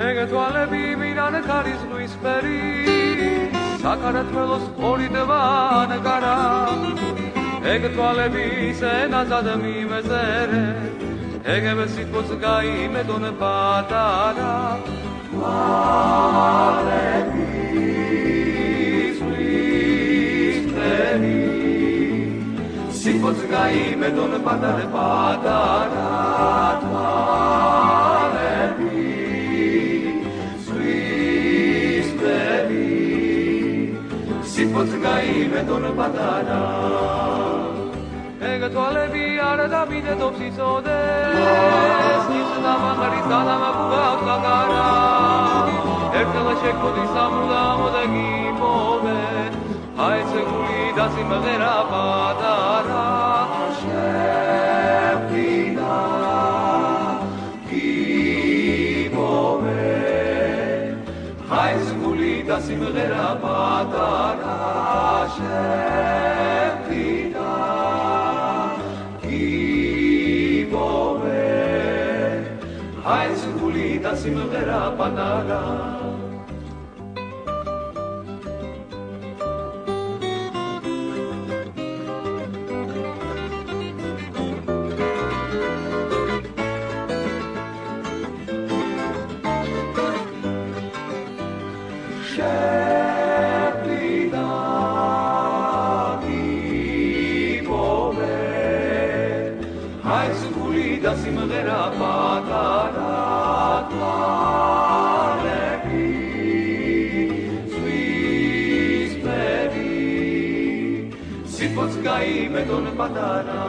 ეგეთვალები მინანე ქარის ზღვისფერი საქართველოს ყორიდვა ნგარა ეგეთვალები სენაზად მიმეზერე ეგევე სიტყვაც გაიმედონ პატარა თვალები ზღვისფერი სიტყვაც გაიმედონ პატარა პატარა თვალები სიტყვაც გაიმედონ პატარა ეგეთვალები არ დამიდედობს იცოდეს ის დამახარის გადამაგუგავს გაგარა ერთხელ შეგმოდის სამუდამოდ გიპოვე აეცეგული დასიმღერა პატარა შეფრინა გიპოვე აეცეგული დასიმღერა პატარა შეფრინა აეცეგული დასიმღერა პატარა შეფრინა გიპოვე აეცეგული დასიმღერა პატარა თვალები ზღვისფერი სიტყვაც გაიმედონ პატარა